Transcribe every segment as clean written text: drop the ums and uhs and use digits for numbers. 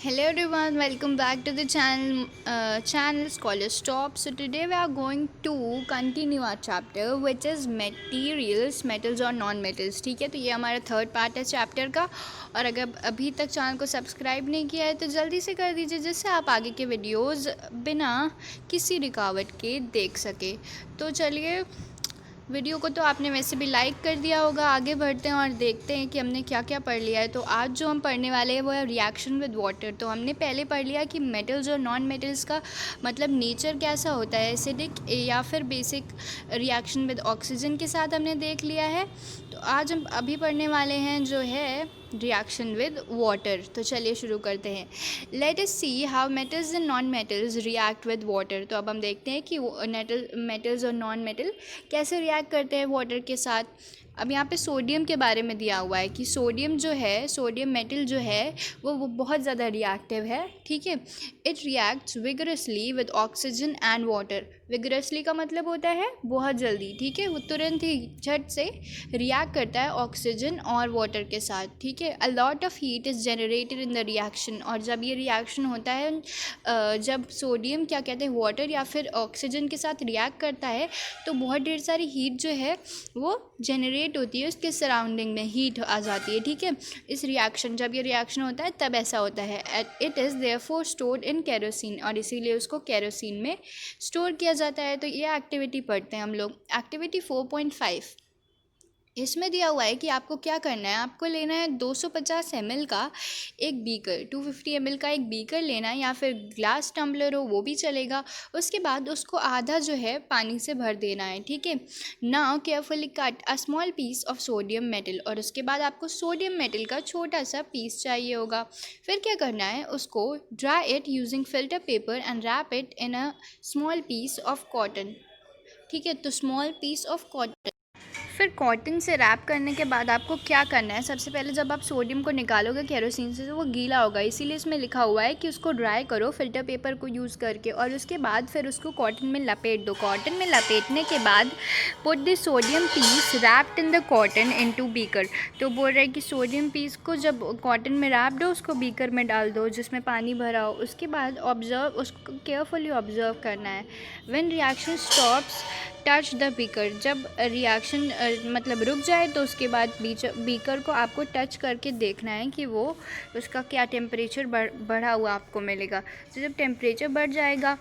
Hello everyone, welcome back to the channel Scholar Stop. So today we are going to continue our chapter which is materials, metals और non metals. ठीक है, तो ये हमारा third part है chapter का. और अगर अभी तक चैनल को सब्सक्राइब नहीं किया है तो जल्दी से कर दीजिए, जिससे आप आगे के वीडियोस बिना किसी रुकावट के देख सके. तो चलिए, वीडियो को तो आपने वैसे भी लाइक कर दिया होगा. आगे बढ़ते हैं और देखते हैं कि हमने क्या क्या पढ़ लिया है. तो आज जो हम पढ़ने वाले हैं वो है रिएक्शन विद वाटर. तो हमने पहले पढ़ लिया कि मेटल्स और नॉन मेटल्स का मतलब नेचर कैसा होता है, एसिडिक या फिर बेसिक. रिएक्शन विद ऑक्सीजन के साथ हमने देख लिया है. तो आज हम अभी पढ़ने वाले हैं जो है रिएक्शन विद वाटर. तो चलिए शुरू करते हैं. Let us see how metals and non metals react with water. तो अब हम देखते हैं कि मेटल्स और नॉन मेटल कैसे रिएक्ट करते हैं वाटर के साथ. अब यहाँ पे सोडियम के बारे में दिया हुआ है कि सोडियम जो है, सोडियम मेटल जो है वो बहुत ज़्यादा रिएक्टिव है. ठीक है, it reacts vigorously with oxygen and water. Vigorously का मतलब होता है बहुत जल्दी. ठीक है, वो तुरंत ही झट से रिएक्ट करता है ऑक्सीजन और वाटर के साथ. ठीक है, a lot of heat is generated in the reaction. और जब ये रिएक्शन होता है, जब सोडियम क्या कहते हैं वाटर या फिर ऑक्सीजन के साथ रिएक्ट करता है, तो बहुत ढेर सारी हीट जो है वो जनरेट होती है, उसके सराउंडिंग में हीट आ जाती है. ठीक है, इस रिएक्शन जब ये रिएक्शन होता है तब ऐसा होता है. It is therefore stored in kerosene, और इसीलिए उसको केरोसिन में स्टोर किया जाता है. तो ये एक्टिविटी पढ़ते हैं हम लोग. एक्टिविटी 4.5 इसमें दिया हुआ है कि आपको क्या करना है. आपको लेना है 250 ml का एक बीकर, 250 ml का एक बीकर लेना है, या फिर ग्लास टम्बलर हो वो भी चलेगा. उसके बाद उसको आधा जो है पानी से भर देना है. ठीक है, now carefully cut a small piece of sodium metal. और उसके बाद आपको सोडियम मेटल का छोटा सा पीस चाहिए होगा. फिर क्या करना है, उसको dry it using filter paper and wrap it in a small piece of cotton. ठीक है, तो स्मॉल पीस ऑफ कॉटन. फिर कॉटन से रैप करने के बाद आपको क्या करना है, सबसे पहले जब आप सोडियम को निकालोगे केरोसिन से तो वो गीला होगा, इसीलिए इसमें लिखा हुआ है कि उसको ड्राई करो फिल्टर पेपर को यूज़ करके. और उसके बाद फिर उसको कॉटन में लपेट दो. कॉटन में लपेटने के बाद put the sodium piece wrapped in the cotton into beaker. तो बोल रहे हैं कि सोडियम पीस को जब कॉटन में रैप्ड हो उसको बीकर में डाल दो जिसमें पानी भरा हो. उसके बाद ऑब्जर्व, उसको केयरफुली ऑब्जर्व करना है. When reaction stops touch the beaker. जब रिएक्शन मतलब रुक जाए तो उसके बाद बीकर को आपको टच करके देखना है कि वो उसका क्या टेम्परेचर बढ़ा हुआ आपको मिलेगा. तो जब टेम्परेचर बढ़ जाएगा,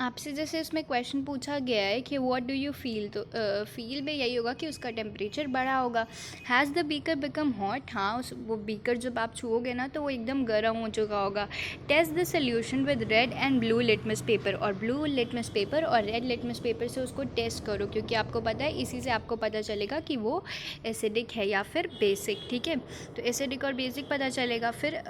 आपसे जैसे इसमें क्वेश्चन पूछा गया है कि व्हाट डू यू फील, तो फील में यही होगा कि उसका टेम्परेचर बढ़ा होगा. Has the beaker become hot. हाँ, वो बीकर जब आप छुओगे ना तो वो एकदम गर्म हो चुका होगा. Test the solution with red and blue litmus paper. और ब्लू लिटमस पेपर और रेड लिटमस पेपर से उसको टेस्ट करो, क्योंकि आपको पता है इसी से आपको पता चलेगा कि वो एसिडिक है या फिर बेसिक. ठीक है, तो एसिडिक और बेसिक पता चलेगा. फिर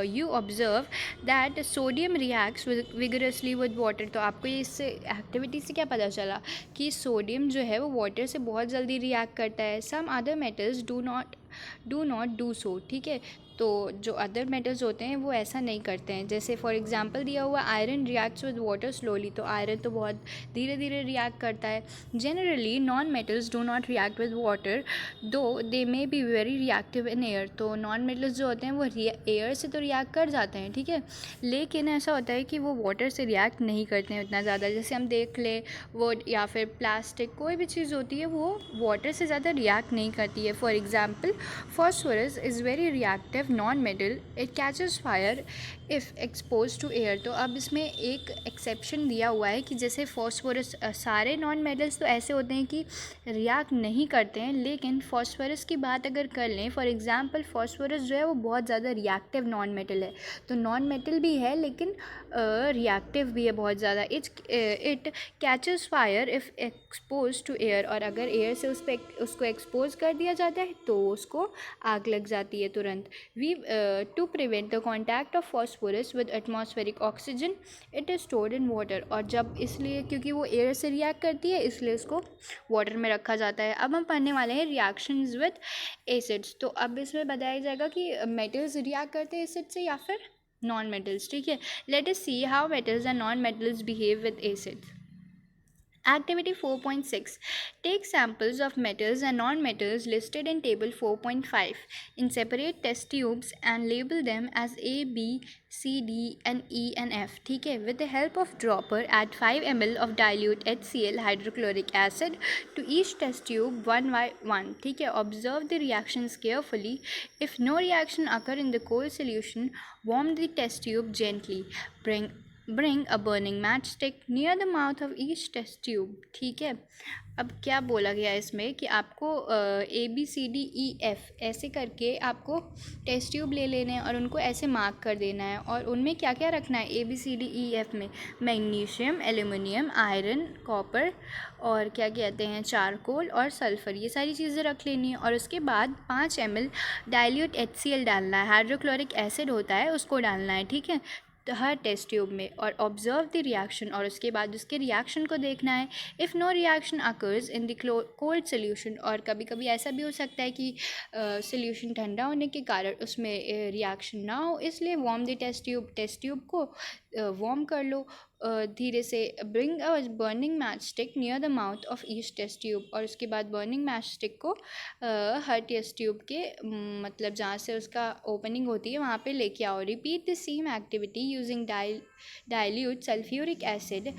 you observe that sodium reacts vigorously with water. तो आपको ये इससे एक्टिविटी से क्या पता चला कि सोडियम जो है वो वाटर से बहुत जल्दी रिएक्ट करता है. Some other metals do not do so. ठीक है, तो जो अदर मेटल्स होते हैं वो ऐसा नहीं करते हैं. जैसे फॉर एग्जांपल दिया हुआ iron reacts with water slowly. तो आयरन तो बहुत धीरे धीरे रिएक्ट करता है. Generally non metals do not react with water though they may be very reactive in air. तो नॉन मेटल्स जो होते हैं वो एयर से तो रिएक्ट कर जाते हैं. ठीक है, लेकिन ऐसा होता है कि वो वाटर से रिएक्ट नहीं करते हैं उतना ज़्यादा. जैसे हम देख लें वुड या फिर प्लास्टिक, कोई भी चीज़ होती है वो वाटर से ज़्यादा रिएक्ट नहीं करती है. For example phosphorus is very reactive non-metal. It catches fire if exposed to air. तो अब इसमें एक एक्सेप्शन दिया हुआ है कि जैसे फॉस्फोरस, सारे नॉन मेटल्स तो ऐसे होते हैं कि रिएक्ट नहीं करते हैं, लेकिन फॉस्फोरस की बात अगर कर लें, फॉर एग्जांपल फॉस्फोरस जो है वो बहुत ज़्यादा रिएक्टिव नॉन मेटल है. तो नॉन मेटल भी है लेकिन रिएक्टिव भी है बहुत ज़्यादा. It catches fire if exposed to air. और अगर एयर से उसको एक्सपोज कर दिया जाता है तो उसको आग लग जाती है तुरंत. We to prevent the contact of phosphorus with atmospheric oxygen it is stored in water. और जब इसलिए क्योंकि वो एयर से रिएक्ट करती है इसलिए उसको वाटर में रखा जाता है. अब हम पढ़ने वाले हैं रिएक्शंस विद एसिड्स. तो अब इसमें बताया जाएगा कि मेटल्स रिएक्ट करते हैं एसिड से या फिर नॉन मेटल्स. ठीक है, let us see how metals and non metals behave with acids. Activity 4.6. Take samples of metals and non-metals listed in table 4.5 in separate test tubes and label them as A, B, C, D and E and F. ठीक है. With the help of dropper, add 5 ml of dilute HCl hydrochloric acid to each test tube one by one. ठीक है. Observe the reactions carefully. If no reaction occur in the cold solution, warm the test tube gently. Bring a burning matchstick near the mouth of each test tube. ठीक है. अब क्या बोला गया इसमें कि आपको ABCDEF ऐसे करके आपको टेस्ट ट्यूब ले लेने हैं और उनको ऐसे मार्क कर देना है और उनमें क्या क्या रखना है. ABCDEF में मैग्नीशियम, एल्युमिनियम, आयरन, कॉपर और क्या कहते हैं चारकोल और सल्फ़र, ये सारी चीज़ें रख लेनी है. और उसके बाद 5 ml डाइल्यूट HCl डालना है. हाइड्रोक्लोरिक एसिड होता है, उसको डालना है. ठीक है. तो हर टेस्ट ट्यूब में और ऑब्जर्व द रिएक्शन और उसके बाद उसके रिएक्शन को देखना है. If no reaction occurs in the cold solution, और कभी कभी ऐसा भी हो सकता है कि सोल्यूशन ठंडा होने के कारण उसमें रिएक्शन ना हो, इसलिए वार्म द टेस्ट ट्यूब को वार्म कर लो धीरे से. Bring a burning match stick near the mouth of each test tube, और उसके बाद बर्निंग मैच स्टिक को हर टेस्ट ट्यूब के मतलब जहाँ से उसका ओपनिंग होती है वहाँ पे लेके आओ. Repeat the same activity using dilute sulfuric acid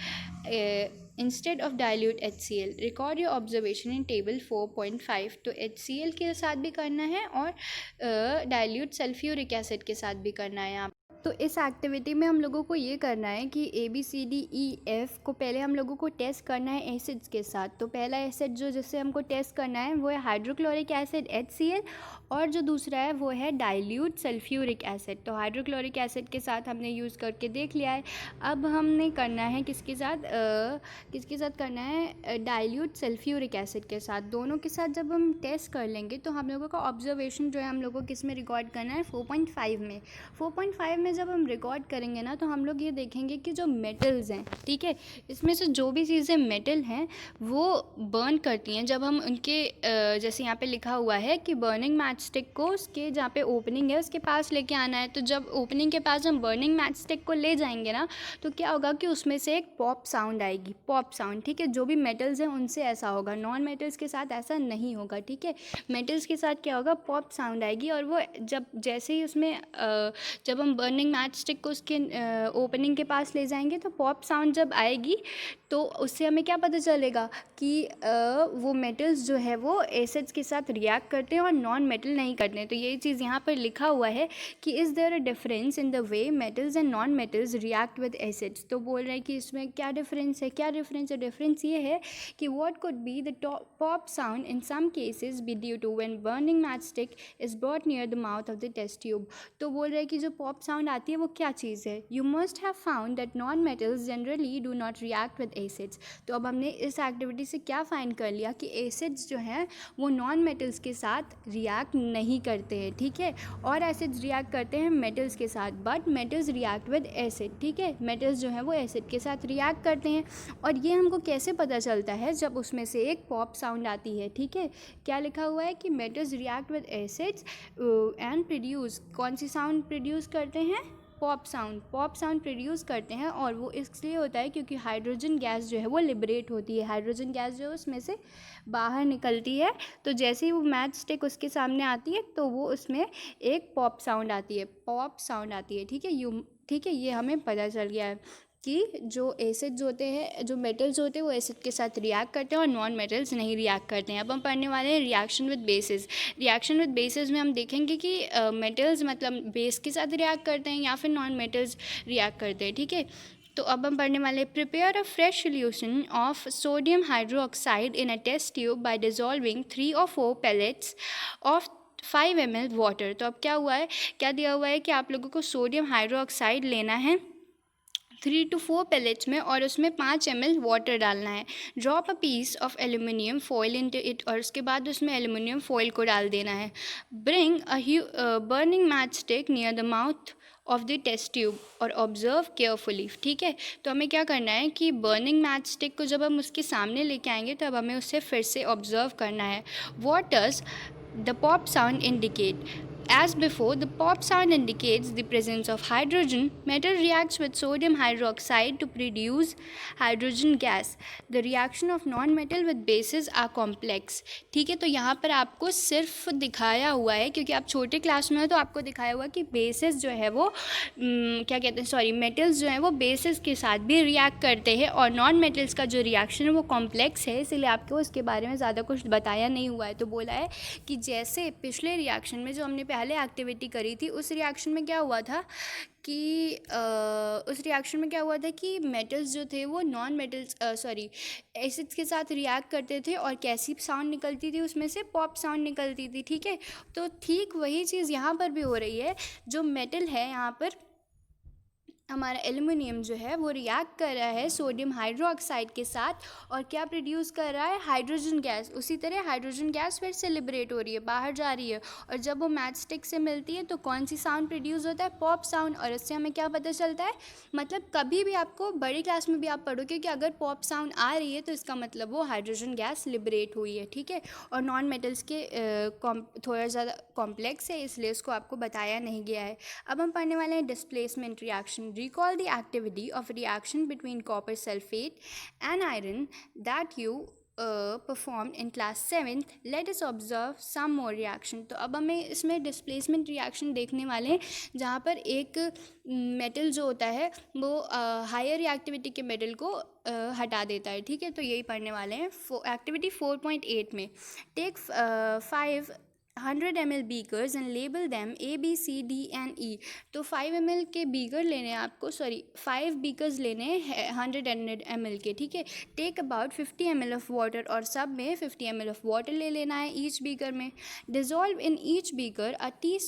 instead of dilute HCl. Record your observation in table 4.5. तो HCl के साथ भी करना है और डाइल्यूट सल्फ्यूरिक एसिड के साथ भी करना है यहाँ. तो इस एक्टिविटी में हम लोगों को ये करना है कि ABCDEF को पहले हम लोगों को टेस्ट करना है एसिड्स के साथ. तो पहला एसिड जो जिससे हमको टेस्ट करना है वो है हाइड्रोक्लोरिक एसिड HCl, और जो दूसरा है वो है डाइल्यूट सल्फ्यूरिक एसिड. तो हाइड्रोक्लोरिक एसिड के साथ हमने यूज़ करके देख लिया है. अब हमने करना है किसके साथ करना है डाइल्यूट सल्फ्यूरिक एसिड के साथ. दोनों के साथ जब हम टेस्ट कर लेंगे तो हम लोगों का ऑब्जर्वेशन जो है हम लोगों को किस में रिकॉर्ड करना है 4.5 में. 4.5 में जब हम रिकॉर्ड करेंगे ना तो हम लोग ये देखेंगे कि जो मेटल्स हैं, ठीक है, इसमें से जो भी चीज़ें मेटल हैं वो बर्न करती हैं. जब हम उनके जैसे यहाँ पे लिखा हुआ है कि बर्निंग मैच स्टिक को उसके जहाँ पे ओपनिंग है उसके पास लेके आना है. तो जब ओपनिंग के पास हम बर्निंग मैच स्टिक को ले जाएंगे ना तो क्या होगा कि उसमें से एक पॉप साउंड आएगी. पॉप साउंड, ठीक है. जो भी मेटल्स हैं उनसे ऐसा होगा, नॉन मेटल्स के साथ ऐसा नहीं होगा. ठीक है. मेटल्स के साथ क्या होगा, पॉप साउंड आएगी. और वो जब जैसे ही उसमें जब हम बर्निंग मैच स्टिक को उसके ओपनिंग के पास ले जाएंगे तो पॉप साउंड जब आएगी तो उससे हमें क्या पता चलेगा कि वो मेटल्स जो है वो एसिड्स के साथ रिएक्ट करते हैं और नॉन मेटल नहीं करते हैं. तो ये चीज़ यहाँ पर लिखा हुआ है कि is there a difference in the way metals and non metals react with acids. तो बोल रहे हैं कि इसमें क्या डिफरेंस है. डिफरेंस ये है कि what could be the pop sound in some cases be due to when burning match stick is brought near the mouth of the test tube. तो बोल रहे हैं कि जो पॉप साउंड आती है वो क्या चीज़ है. You must have found that non metals generally do not react with acids. तो अब हमने इस एक्टिविटी से क्या फाइंड कर लिया कि एसिड्स जो हैं वो नॉन मेटल्स के साथ रिएक्ट नहीं करते हैं. ठीक है. और एसिड्स रिएक्ट करते हैं मेटल्स के साथ, but metals react with acid. ठीक है. मेटल्स जो हैं वो एसिड के साथ रिएक्ट करते हैं. और ये हमको कैसे पता चलता है, जब उसमें से एक पॉप साउंड आती है. ठीक है. क्या लिखा हुआ है कि metals react with acids and produce, कौन सी साउंड प्रोड्यूस करते हैं, पॉप साउंड प्रोड्यूस करते हैं. और वो इसलिए होता है क्योंकि हाइड्रोजन गैस जो है वो लिबरेट होती है. हाइड्रोजन गैस जो है उसमें से बाहर निकलती है. तो जैसे ही वो मैच स्टिक उसके सामने आती है तो वो उसमें एक पॉप साउंड आती है. ठीक है. ये हमें पता चल गया है कि जो एसिड्स होते हैं, जो मेटल्स होते हैं वो एसिड के साथ रिएक्ट करते हैं और नॉन मेटल्स नहीं रिएक्ट करते हैं. अब हम पढ़ने वाले हैं reaction with basis. Reaction with basis में हम देखेंगे कि मेटल्स मतलब बेस के साथ रिएक्ट करते हैं या फिर नॉन मेटल्स रिएक्ट करते हैं. ठीक है. तो अब हम पढ़ने वाले prepare a fresh solution of sodium hydroxide in a test tube by dissolving 3 or 4 pellets of 5 ml water. तो अब क्या दिया हुआ है कि आप लोगों को सोडियम हाइड्रोक्साइड लेना है 3 to 4 pellets में और उसमें 5 ml वाटर डालना है. Drop a piece of aluminium foil into it, और उसके बाद उसमें एल्यूमिनियम फॉइल को डाल देना है. Bring a burning match stick near the mouth of the test tube और ऑब्जर्व केयरफुली. ठीक है. तो हमें क्या करना है कि बर्निंग मैच स्टिक को जब हम उसके सामने लेके आएंगे तब हमें उससे फिर से ऑब्जर्व करना है. What does the pop sound indicate. As before, the pop sound indicates the presence of hydrogen. Metal reacts with sodium hydroxide to produce hydrogen gas. The reaction of non-metal with bases are complex. ठीक है, तो यहाँ पर आपको सिर्फ दिखाया हुआ है, क्योंकि आप छोटे क्लास में हो तो आपको दिखाया हुआ कि बेसिस जो है वो क्या कहते हैं, सॉरी, मेटल्स जो हैं वो बेसिस के साथ भी रिएक्ट करते हैं, और नॉन मेटल्स का जो रिएक्शन है वो कॉम्प्लेक्स है, इसलिए आपको इसके बारे में ज़्यादा कुछ बताया नहीं हुआ है। तो बोला है कि जैसे पिछले रिएक्शन में जो हमने पहले एक्टिविटी करी थी, उस रिएक्शन में क्या हुआ था कि मेटल्स जो थे वो नॉन मेटल्स सॉरी एसिड्स के साथ रिएक्ट करते थे, और कैसी साउंड निकलती थी उसमें से, पॉप साउंड निकलती थी। ठीक है, तो ठीक वही चीज़ यहाँ पर भी हो रही है। जो मेटल है यहाँ पर हमारा एल्युमिनियम जो है वो रिएक्ट कर रहा है सोडियम हाइड्रोक्साइड के साथ, और क्या प्रोड्यूस कर रहा है, हाइड्रोजन गैस। उसी तरह हाइड्रोजन गैस फिर से लिबरेट हो रही है, बाहर जा रही है, और जब वो मैच स्टिक से मिलती है तो कौन सी साउंड प्रोड्यूस होता है, पॉप साउंड। और इससे हमें क्या पता चलता है, मतलब कभी भी आपको बड़ी क्लास में भी आप पढ़ोगे कि अगर पॉप साउंड आ रही है तो इसका मतलब वो हाइड्रोजन गैस लिबरेट हुई है। ठीक है, और नॉन मेटल्स के थोड़ा ज़्यादा कॉम्प्लेक्स है, इसलिए उसको आपको बताया नहीं गया है। अब हम पढ़ने वाले हैं displacement reaction. Recall the activity of reaction between copper sulfate and iron that you performed in class 7th. Let us observe some more reaction. तो अब हमें इसमें डिस्प्लेसमेंट रिएक्शन देखने वाले हैं, जहाँ पर एक मेटल जो होता है वो हायर रिएक्टिविटी के मेटल को हटा देता है। ठीक है, तो यही पढ़ने वाले हैं एक्टिविटी 4.8 में। Take 500 ml beakers and label them A, B, C, D and E. तो 5 ml के बीकर लेने हैं आपको, सॉरी 5 बीकर्स लेने हैं 100 ml के। ठीक है, take about 50 ml of water, और सब में 50 ml ऑफ वाटर ले लेना है ईच बीकर में। Dissolve in each beaker a tea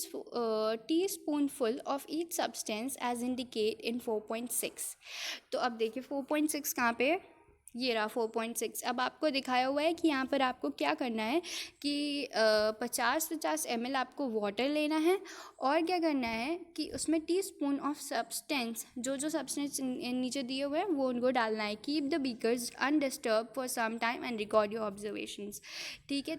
spoon full of each substance as indicated in 4.6। तो अब देखिए 4.6 कहाँ पे है, ये रहा 4.6। अब आपको दिखाया हुआ है कि यहाँ पर आपको क्या करना है कि 50 ml आपको वाटर लेना है, और क्या करना है कि उसमें टीस्पून ऑफ सब्सटेंस, जो सब्सटेंस नीचे दिए हुए हैं वो उनको डालना है। Keep the beakers undisturbed for some time and record your observations. ठीक है,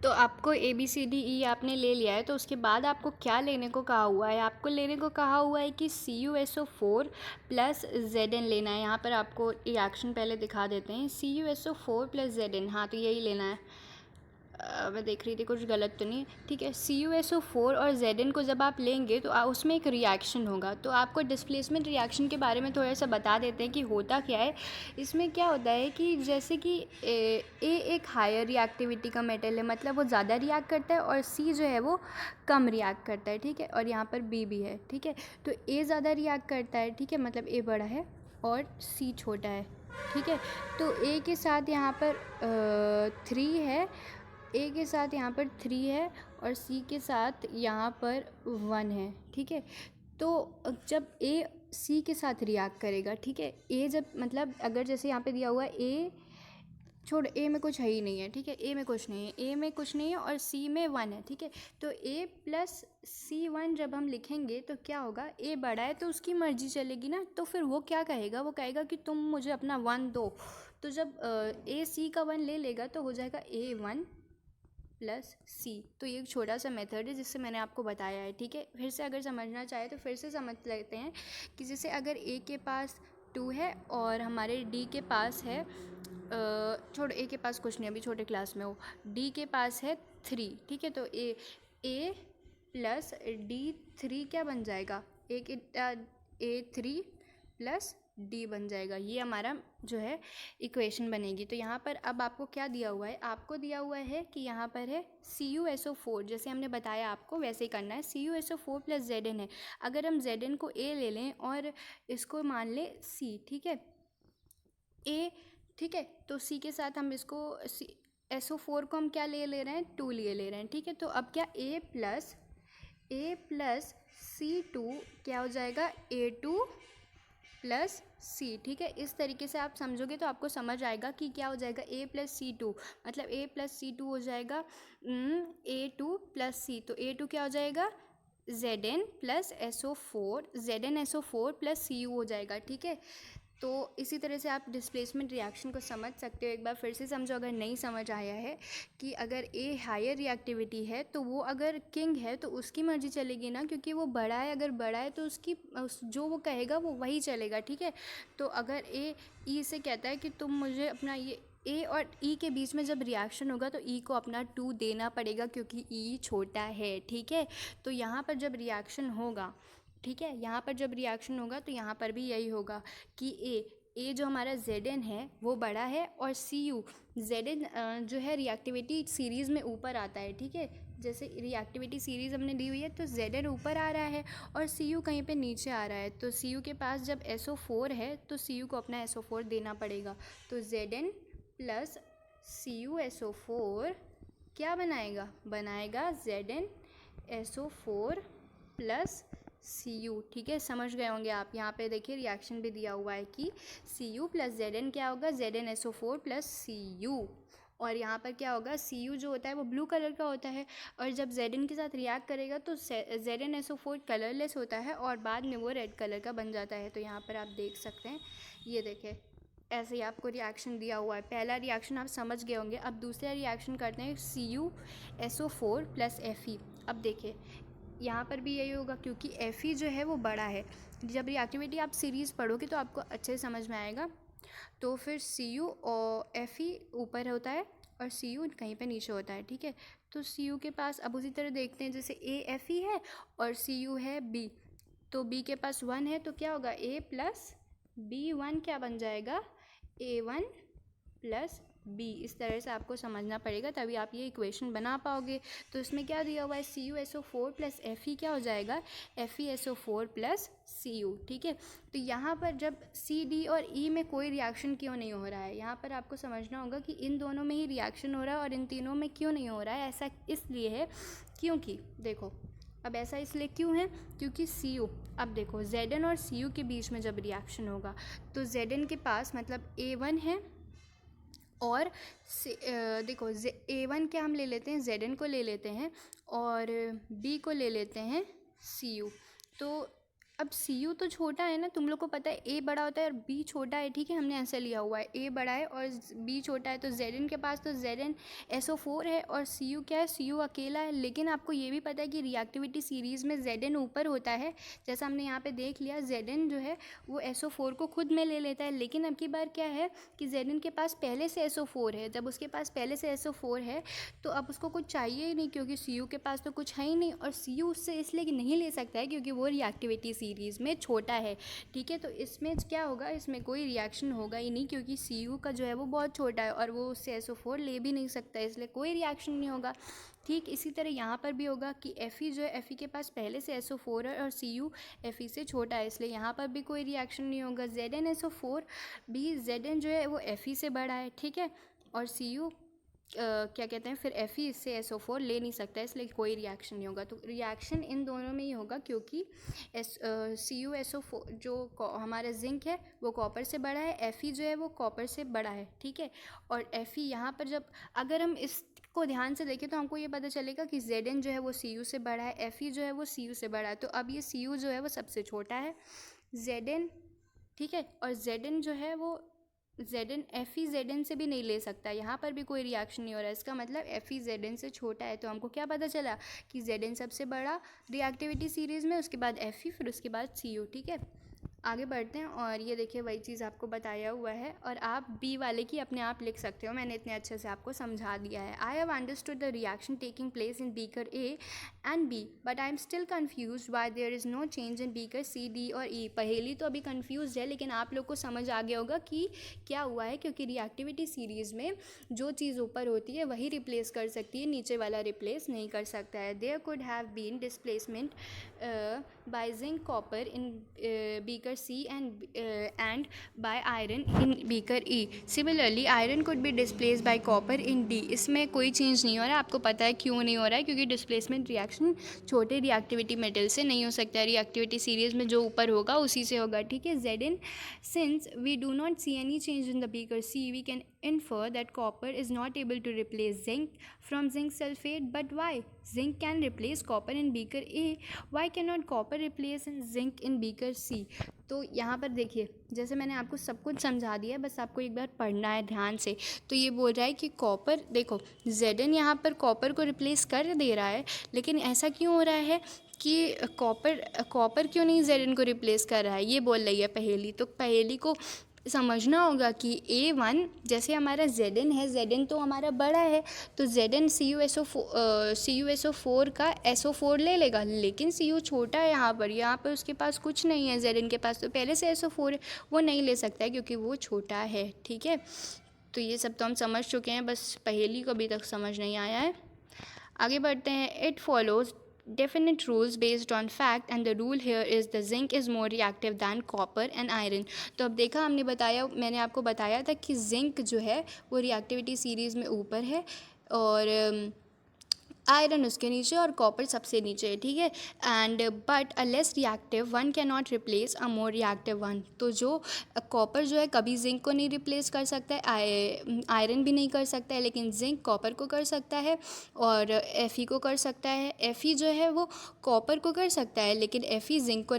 तो आपको ABCDE आपने ले लिया है, तो उसके बाद आपको क्या लेने को कहा हुआ है, आपको लेने को कहा हुआ है कि CuSO4 प्लस Zn लेना है। यहाँ पर आपको रिएक्शन पहले दिखा देते हैं, CuSO4 प्लस Zn, हाँ तो यही लेना है। मैं देख रही थी कुछ गलत तो नहीं। ठीक है, CuSO4 और Zn को जब आप लेंगे तो उसमें एक रिएक्शन होगा। तो आपको डिस्प्लेसमेंट रिएक्शन के बारे में थोड़ा सा बता देते हैं कि होता क्या है। इसमें क्या होता है कि जैसे कि ए एक हायर रिएक्टिविटी का मेटल है, मतलब वो ज़्यादा रिएक्ट करता है, और C जो है वो कम रिएक्ट करता है। ठीक है, और यहाँ पर B भी है। ठीक है, तो A ज़्यादा रिएक्ट करता है, ठीक है, मतलब A बड़ा है और C छोटा है। ठीक है, तो A के साथ यहाँ पर 3 है, ए के साथ यहाँ पर 3 है, और सी के साथ यहाँ पर 1 है। ठीक है, तो जब ए सी के साथ रिएक्ट करेगा, ठीक है, ए जब मतलब अगर जैसे यहाँ पे दिया हुआ है ए छोड़, ए में कुछ है ही नहीं है। ठीक है, ए में कुछ नहीं है, ए में कुछ नहीं है, और सी में 1 है। ठीक है, तो ए प्लस C1 जब हम लिखेंगे तो क्या होगा, ए बड़ा है तो उसकी मर्जी चलेगी ना, तो फिर वो क्या कहेगा, वो कहेगा कि तुम मुझे अपना 1 दो। तो जब ए सी का 1 ले लेगा तो हो जाएगा A1 प्लस C। तो ये एक छोटा सा मेथड है जिससे मैंने आपको बताया है। ठीक है, फिर से अगर समझना चाहे तो फिर से समझ लेते हैं कि जैसे अगर A के पास 2 है और हमारे D के पास है छोड़, A के पास कुछ नहीं, अभी छोटे क्लास में हो, D के पास है 3। ठीक है, तो A प्लस D3 क्या बन जाएगा, A3 प्लस D बन जाएगा। ये हमारा जो है इक्वेशन बनेगी। तो यहाँ पर अब आपको क्या दिया हुआ है, आपको दिया हुआ है कि यहाँ पर है CuSO4, जैसे हमने बताया आपको वैसे ही करना है। CuSO4 प्लस Zn है, अगर हम Zn को A ले लें और इसको मान लें C। ठीक है, A, ठीक है, तो C के साथ हम इसको SO4 को हम क्या ले रहे हैं, 2 लिए ले रहे हैं। ठीक है, तो अब क्या A प्लस C2 क्या हो जाएगा, A2 प्लस C। ठीक है, इस तरीके से आप समझोगे तो आपको समझ आएगा कि क्या हो जाएगा, A प्लस C2, मतलब A प्लस C2 हो जाएगा A2 प्लस C। तो A2 क्या हो जाएगा, Zn plus SO4, Zn SO4 plus Cu हो जाएगा। ठीक है, तो इसी तरह से आप डिस्प्लेसमेंट रिएक्शन को समझ सकते हो। एक बार फिर से समझो अगर नहीं समझ आया है, कि अगर ए हायर रिएक्टिविटी है तो वो अगर किंग है तो उसकी मर्जी चलेगी ना, क्योंकि वो बड़ा है। अगर बड़ा है तो जो वो कहेगा वो वही चलेगा, ठीक है। तो अगर ए ई से कहता है कि तुम मुझे अपना ये ए और ई के बीच में जब रिएक्शन होगा तो ई को अपना 2 देना पड़ेगा, क्योंकि ई छोटा है, ठीक है। तो यहाँ पर जब रिएक्शन होगा, ठीक है, यहाँ पर जब रिएक्शन होगा तो यहाँ पर भी यही होगा कि ए जो हमारा Zn है वो बड़ा है, और Cu Zn जो है रिएक्टिविटी सीरीज़ में ऊपर आता है, ठीक है। जैसे रिएक्टिविटी सीरीज़ हमने दी हुई है तो Zn ऊपर आ रहा है और Cu कहीं पे नीचे आ रहा है। तो Cu के पास जब SO4 है तो Cu को अपना SO4 देना पड़ेगा। तो Zn प्लस CuSO4 क्या बनाएगा Zn SO4 प्लस Cu, ठीक है। समझ गए होंगे आप। यहाँ पे देखिए रिएक्शन भी दिया हुआ है कि Cu प्लस Zn क्या होगा, ZnSO4 प्लस Cu। और यहाँ पर क्या होगा, Cu जो होता है वो ब्लू कलर का होता है, और जब Zn के साथ रिएक्ट करेगा तो ZnSO4 कलरलेस होता है और बाद में वो रेड कलर का बन जाता है। तो यहाँ पर आप देख सकते हैं, ये देखें ऐसे ही आपको रिएक्शन दिया हुआ है। पहला रिएक्शन आप समझ गए होंगे। अब दूसरा रिएक्शन करते हैं CuSO4 प्लस Fe। अब देखिए यहाँ पर भी यही होगा, क्योंकि Fe जो है वो बड़ा है। जब रिएक्टिविटी आप सीरीज़ पढ़ोगे तो आपको अच्छे से समझ में आएगा। तो फिर Cu और Fe ऊपर होता है और Cu कहीं पे नीचे होता है, ठीक है। तो Cu के पास अब उसी तरह देखते हैं, जैसे A Fe है और Cu है B, तो B के पास 1 है तो क्या होगा, A प्लस B1 क्या बन जाएगा, A1 प्लस B। इस तरह से आपको समझना पड़ेगा, तभी आप ये इक्वेशन बना पाओगे। तो इसमें क्या दिया हुआ है, CuSO4 प्लस Fe क्या हो जाएगा, FeSO4 प्लस Cu, ठीक है। तो यहाँ पर जब C, D और E में कोई रिएक्शन क्यों नहीं हो रहा है, यहाँ पर आपको समझना होगा कि इन दोनों में ही रिएक्शन हो रहा है और इन तीनों में क्यों नहीं हो रहा है। ऐसा इसलिए है क्योंकि देखो, अब ऐसा इसलिए क्यों है, क्योंकि Cu, अब देखो Zn और Cu के बीच में जब रिएक्शन होगा तो Zn के पास मतलब A1 है, और देखो A1 क्या हम ले लेते हैं, Zn को ले लेते हैं, और B को ले लेते हैं Cu। तो अब Cu तो छोटा है ना, तुम लोग को पता है A बड़ा होता है और B छोटा है, ठीक है। हमने ऐसा लिया हुआ है, A बड़ा है और B छोटा है। तो Zn के पास तो Zn SO4 है और Cu क्या है, Cu अकेला है। लेकिन आपको ये भी पता है कि रिएक्टिविटी सीरीज़ में Zn ऊपर होता है, जैसा हमने यहाँ पे देख लिया। Zn जो है वो SO4 को खुद में ले लेता है, लेकिन अब की बार क्या है कि Zn के पास पहले से SO4 है। जब उसके पास पहले से SO4 है तो अब उसको कुछ चाहिए ही नहीं, क्योंकि Cu के पास तो कुछ है ही नहीं, और Cu उससे इसलिए कि नहीं ले सकता है क्योंकि वो रिएक्टिविटी सीरीज़ में छोटा है, ठीक है। तो इसमें क्या होगा, इसमें कोई रिएक्शन होगा ही नहीं, क्योंकि Cu का जो है वो बहुत छोटा है और वो उससे SO4 ले भी नहीं सकता, इसलिए कोई रिएक्शन नहीं होगा। ठीक इसी तरह यहाँ पर भी होगा कि Fe जो है, Fe के पास पहले से SO4 है और Cu Fe से छोटा है, इसलिए यहाँ पर भी कोई रिएक्शन नहीं होगा। ZnSO4 भी Zn जो है वो Fe से बड़ा है, ठीक है, और Cu क्या कहते हैं फिर Fe इससे SO4 ले नहीं सकता है, इसलिए कोई रिएक्शन नहीं होगा। तो रिएक्शन इन दोनों में ही होगा, क्योंकि CuSO4 जो हमारा जिंक है वो कॉपर से बड़ा है, Fe जो है वो कॉपर से बड़ा है, ठीक है। और Fe यहाँ पर जब अगर हम इसको ध्यान से देखें तो हमको ये पता चलेगा कि Zn जो है वो Cu से बड़ा है, Fe जो है वो Cu से बड़ा है। तो अब ये Cu जो है वो सबसे छोटा है, Zn, ठीक है, और Zn जो है वो Fe Zn से भी नहीं ले सकता। यहाँ पर भी कोई रिएक्शन नहीं हो रहा है, इसका मतलब Fe Zn से छोटा है। तो हमको क्या पता चला कि Zn सबसे बड़ा रिएक्टिविटी सीरीज़ में, उसके बाद Fe, फिर उसके बाद Cu, ठीक है। आगे बढ़ते हैं, और ये देखिए वही चीज़ आपको बताया हुआ है, और आप बी वाले की अपने आप लिख सकते हो, मैंने इतने अच्छे से आपको समझा दिया है। I have understood the reaction taking place in beaker A and B, but I am still confused why there is no change in beaker C, D और ई। पहेली तो अभी कन्फ्यूज है, लेकिन आप लोग को समझ आ गया होगा कि क्या हुआ है, क्योंकि रिएक्टिविटी सीरीज़ में जो चीज़ ऊपर होती है वही रिप्लेस कर सकती है, नीचे वाला रिप्लेस नहीं कर सकता है। There could have been displacement by zinc copper in beaker C and by iron in beaker E. Similarly, iron could be displaced by copper in D. इसमें कोई चेंज नहीं हो रहा है, आपको पता है क्यों नहीं हो रहा है, क्योंकि डिस्प्लेसमेंट रिएक्शन छोटे रिएक्टिविटी मेटल से नहीं हो सकता है, रिएक्टिविटी सीरीज में जो ऊपर होगा उसी से होगा, ठीक है। Zn, since we do not see any change in the beaker C, we can infer that copper is not able to replace zinc from zinc sulfate, but why? Zinc can replace copper in beaker A, why cannot copper replace zinc in beaker C? तो यहाँ पर देखिए, जैसे मैंने आपको सब कुछ समझा दिया है, बस आपको एक बार पढ़ना है ध्यान से। तो ये बोल रहा है कि कॉपर, देखो Zn यहाँ पर कॉपर को रिप्लेस कर दे रहा है, लेकिन ऐसा क्यों हो रहा है कि कॉपर क्यों नहीं Zn को रिप्लेस कर रहा है, ये बोल रही है पहेली। तो पहेली को समझना होगा कि A1 जैसे हमारा Zn है, Zn तो हमारा बड़ा है, तो Zn CuSO4 का SO4 ले लेगा, लेकिन Cu छोटा है यहाँ पर उसके पास कुछ नहीं है, Zn के पास तो पहले से SO4 है, वो नहीं ले सकता है क्योंकि वो छोटा है। ठीक है, तो ये सब तो हम समझ चुके हैं, बस पहेली को अभी तक समझ नहीं आया है। आगे बढ़ते हैं। It follows definite rules based on fact and the rule here is the zinc is more reactive than copper and iron। तो अब देखा, मैंने आपको बताया था कि जिंक जो है वो रिएक्टिविटी सीरीज़ में ऊपर है और आयरन उसके नीचे और कॉपर सबसे नीचे है। ठीक है, and but a less reactive one can not replace a more reactive one. तो जो कॉपर जो है कभी जिंक को नहीं रिप्लेस कर सकता है, आयरन भी नहीं कर सकता है, लेकिन जिंक कॉपर को कर सकता है और Fe को कर सकता है। Fe जो है वो कॉपर को कर सकता है, लेकिन Fe जिंक को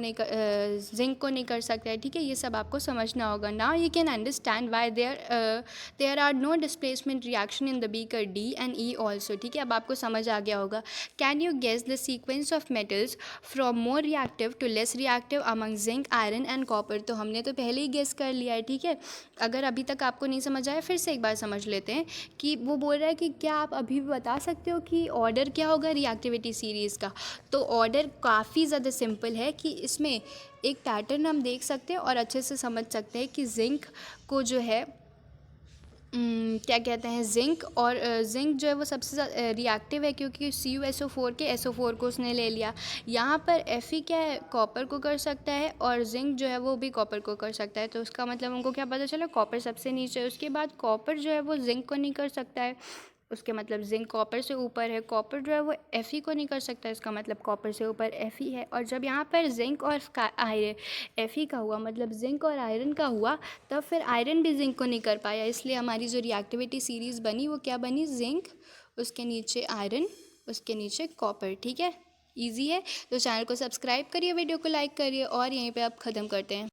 नहीं कर सकता है। ठीक है, ये सब आपको समझना होगा। Now you can understand why there are no displacement reaction in the beaker D and E also. ठीक है, अब आपको समझ आ गया होगा। Can you guess the sequence of metals from more reactive to less reactive among zinc, iron and copper? तो हमने तो पहले ही गेस कर लिया है। ठीक है, अगर अभी तक आपको नहीं समझ आया, फिर से एक बार समझ लेते हैं कि वो बोल रहा है कि क्या आप अभी भी बता सकते हो कि ऑर्डर क्या होगा रिएक्टिविटी सीरीज़ का? तो ऑर्डर काफ़ी ज़्यादा सिंपल है कि इसमें एक पैटर्न हम देख सकते हैं और अच्छे से समझ सकते हैं कि जिंक को जो है क्या कहते हैं, जिंक जो है वो सबसे ज़्यादा रिएक्टिव है क्योंकि CuSO4 के SO4 को उसने ले लिया। यहाँ पर Fe क्या है, कॉपर को कर सकता है और जिंक जो है वो भी कॉपर को कर सकता है। तो उसका मतलब हमको क्या पता चला, कॉपर सबसे नीचे है। उसके बाद कॉपर जो है वो जिंक को नहीं कर सकता है, उसके मतलब जिंक कॉपर से ऊपर है। कॉपर जो है वो Fe को नहीं कर सकता, इसका मतलब कॉपर से ऊपर Fe है। और जब यहाँ पर जिंक और Fe का हुआ, मतलब जिंक और आयरन का हुआ, तब फिर आयरन भी जिंक को नहीं कर पाया। इसलिए हमारी जो रिएक्टिविटी सीरीज़ बनी वो क्या बनी, जिंक, उसके नीचे आयरन, उसके नीचे कॉपर। ठीक है, ईजी है। तो चैनल को सब्सक्राइब करिए, वीडियो को लाइक करिए और यहीं पे आप ख़त्म करते हैं।